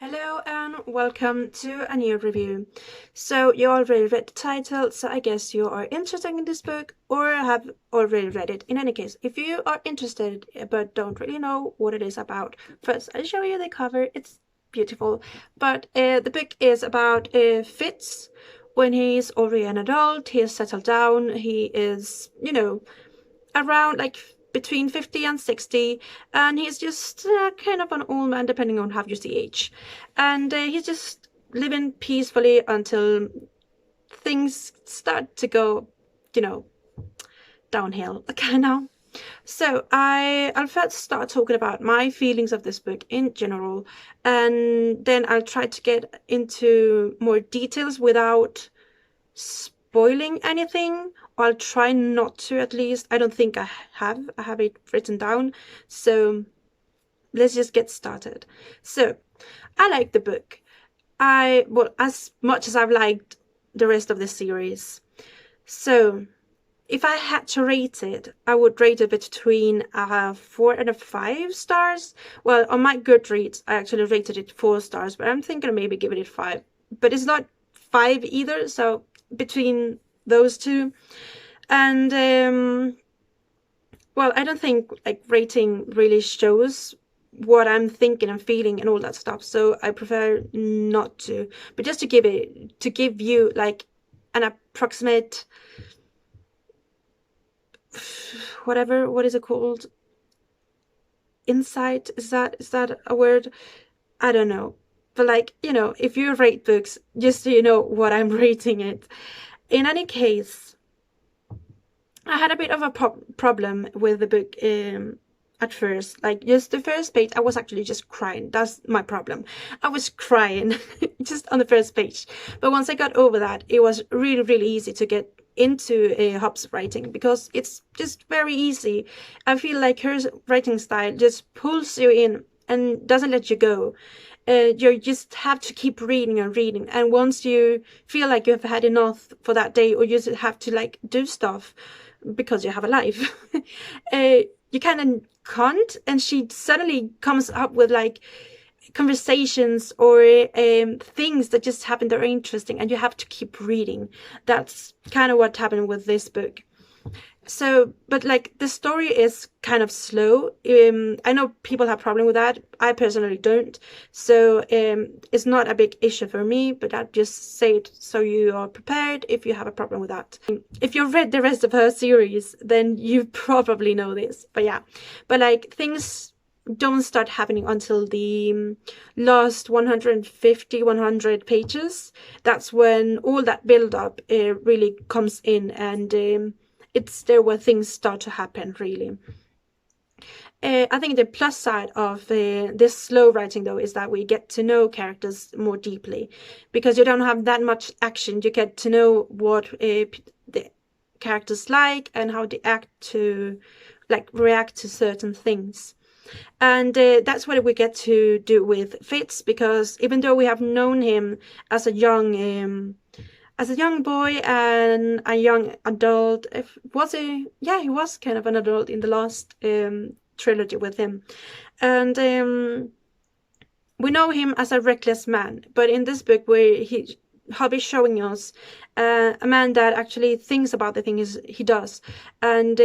Hello and welcome to a new review. So you already read the title, so I guess you are interested in this book or have already read it. In any case, if you are interested but don't really know what it is about, first I'll show you the cover. It's beautiful. But the book is about Fitz when he's already an adult, he has settled down, he is, around like between 50 and 60, and he's just kind of an old man depending on how you see age, and he's just living peacefully until things start to go, you know downhill kind of. So I'll first start talking about my feelings of this book in general, and then I'll try to get into more details without spoiling anything. I'll try not to, at least. I don't think I have it written down. So let's just get started. So I like the book. Well, as much as I've liked the rest of the series. So if I had to rate it, I would rate it between 4 and 5 stars. Well, on my Goodreads, I actually rated it 4 stars, but I'm thinking of maybe giving it 5. But it's not 5 either, so between those two. And well, I don't think like rating really shows what I'm thinking and feeling and all that stuff, so I prefer not to. But just to give you like an approximate, what is it called, insight, is that a word? I don't know, but like, if you rate books, just so you know what I'm rating it. In any case, I had a bit of a problem with the book at first. Like, just the first page, I was actually just crying. That's my problem. I was crying just on the first page. But once I got over that, it was really, really easy to get into Hobb's writing, because it's just very easy. I feel like her writing style just pulls you in and doesn't let you go. You just have to keep reading and reading, and once you feel like you've had enough for that day, or you just have to like do stuff because you have a life, you kind of can't, and she suddenly comes up with like conversations or things that just happen that are interesting, and you have to keep reading. That's kind of what happened with this book. So, but like, the story is kind of slow. I know people have problem with that. I personally don't. So it's not a big issue for me, but I'll just say it so you are prepared if you have a problem with that. If you've read the rest of her series, then you probably know this. But yeah, but like, things don't start happening until the last 150, 100 pages. That's when all that build up really comes in, and it's there where things start to happen, really. I think the plus side of this slow writing, though, is that we get to know characters more deeply, because you don't have that much action. You get to know what the characters like and how they react to certain things. And that's what we get to do with Fitz, because even though we have known him as a young boy and a young adult, he was kind of an adult in the last trilogy with him, and we know him as a reckless man. But in this book, where Hobb is showing us a man that actually thinks about the things he does, and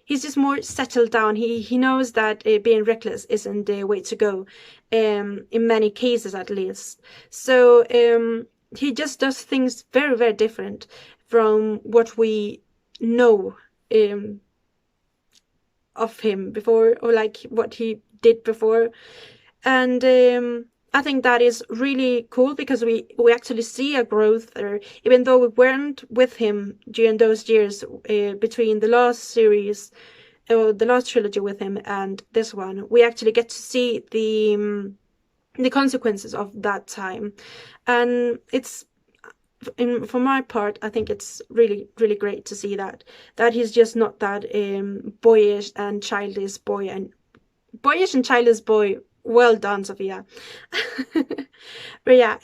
he's just more settled down. He knows that being reckless isn't the way to go, in many cases at least. So he just does things very, very different from what we know of him before, or like what he did before. And I think that is really cool, because we actually see a growth there, even though we weren't with him during those years between the last series, or the last trilogy with him, and this one. We actually get to see the consequences of that time, and it's, for my part, I think it's really, really great to see that he's just not that boyish and childish boy. Well done, Sophia. But yeah,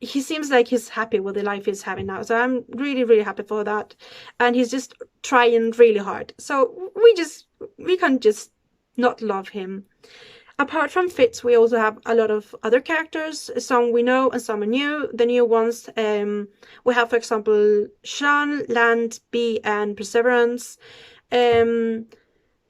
he seems like he's happy with the life he's having now, so I'm really, really happy for that. And he's just trying really hard, so we can't just not love him. Apart from Fitz, we also have a lot of other characters. Some we know and some are new. The new ones, we have, for example, Sean, Land, Bee, and Perseverance. Um,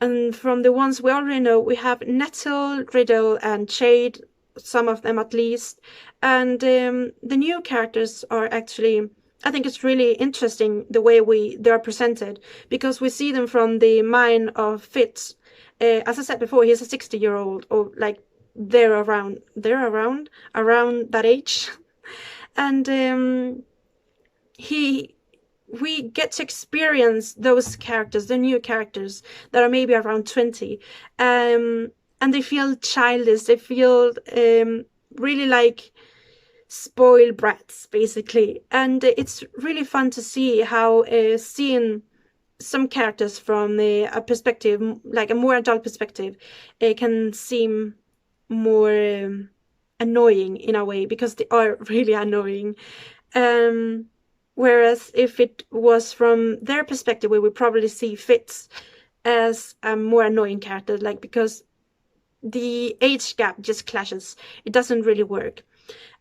and from the ones we already know, we have Nettle, Riddle, and Shade, some of them at least. And the new characters are actually, I think it's really interesting the way they are presented, because we see them from the mind of Fitz. As I said before, he's a 60-year-old, or like around that age. And he we get to experience those characters, the new characters that are maybe around 20, and they feel childish. They feel really like spoiled brats, basically. And it's really fun to see how seeing some characters from a perspective, like a more adult perspective, can seem more annoying in a way, because they are really annoying. Um, Whereas if it was from their perspective, we would probably see Fitz as a more annoying character, like, because the age gap just clashes. It doesn't really work.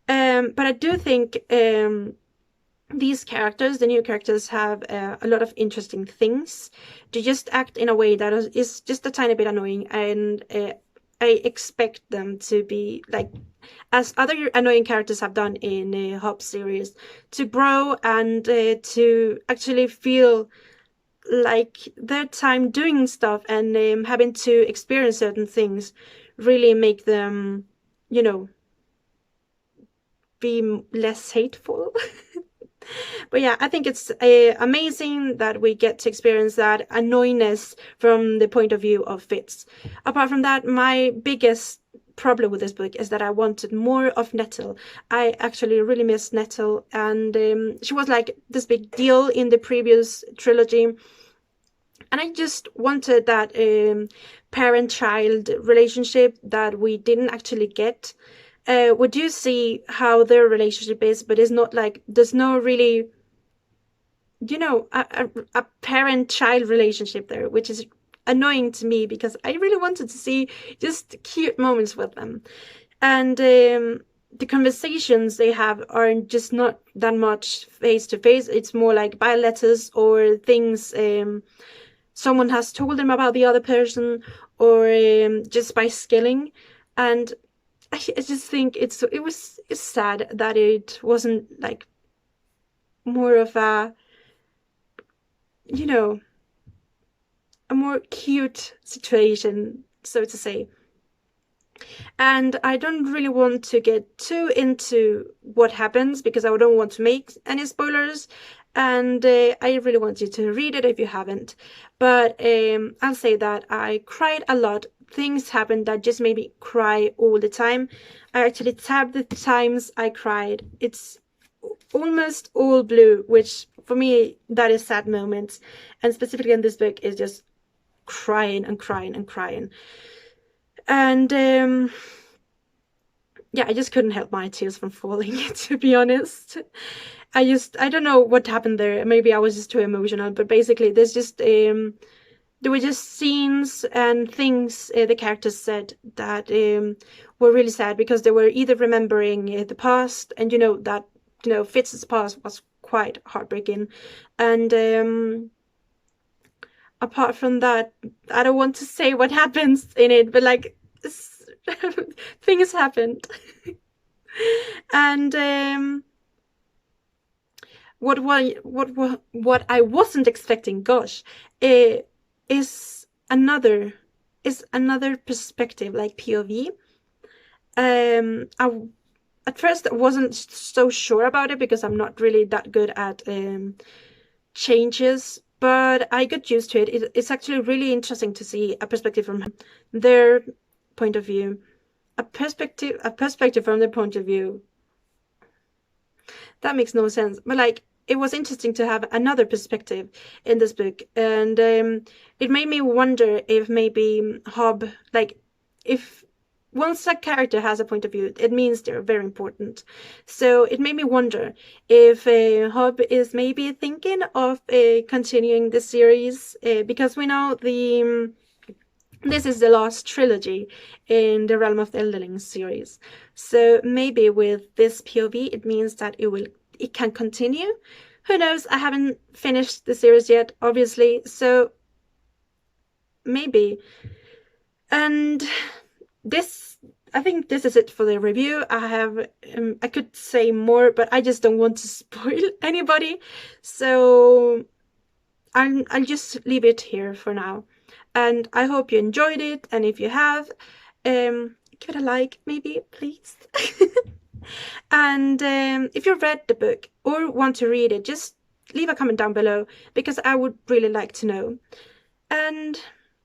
But I do think these characters, the new characters, have a lot of interesting things. They just act in a way that is just a tiny bit annoying, and I expect them to be like, as other annoying characters have done in Hobb series, to grow and to actually feel like their time doing stuff and having to experience certain things really make them, you know, be less hateful. But yeah, I think it's amazing that we get to experience that annoyingness from the point of view of Fitz. Apart from that, my biggest problem with this book is that I wanted more of Nettle. I actually really miss Nettle, and she was like this big deal in the previous trilogy. And I just wanted that parent-child relationship that we didn't actually get. We do see how their relationship is, but it's not like, there's no really, a parent-child relationship there, which is annoying to me, because I really wanted to see just cute moments with them. And the conversations they have are just not that much face to face. It's more like by letters, or things someone has told them about the other person, or just by skilling. And I just think it's sad that it wasn't like more of a, a more cute situation, so to say. And I don't really want to get too into what happens, because I don't want to make any spoilers. And I really want you to read it if you haven't. But I'll say that I cried a lot. Things happened that just made me cry all the time. I actually tabbed the times I cried. It's almost all blue, which for me, that is sad moments. And specifically in this book, is just crying and crying and crying. And yeah, I just couldn't help my tears from falling, to be honest. I don't know what happened there. Maybe I was just too emotional, but basically there's just there were just scenes and things the characters said that were really sad, because they were either remembering the past, and that Fitz's past was quite heartbreaking. And apart from that, I don't want to say what happens in it, but like things happened. And what I wasn't expecting, gosh, is another perspective, like POV. At first I wasn't so sure about it, because I'm not really that good at changes, but I got used to it. It's actually really interesting to see a perspective from their point of view. A perspective from their point of view. That makes no sense. But like, it was interesting to have another perspective in this book. And it made me wonder if maybe Hobb, like, if once a character has a point of view, it means they're very important. So it made me wonder if Hobb is maybe thinking of continuing the series, because we know this is the last trilogy in the Realm of the Elderling series. So maybe with this POV, it means that it can continue. Who knows? I haven't finished the series yet, obviously, so maybe. And I think this is it for the review. I could say more, but I just don't want to spoil anybody. So I'll just leave it here for now. And I hope you enjoyed it. And if you have, give it a like, maybe, please. And if you read the book or want to read it, just leave a comment down below, because I would really like to know. And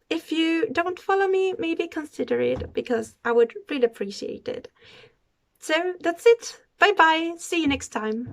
if you don't follow me, maybe consider it, because I would really appreciate it. So that's it. Bye bye. See you next time.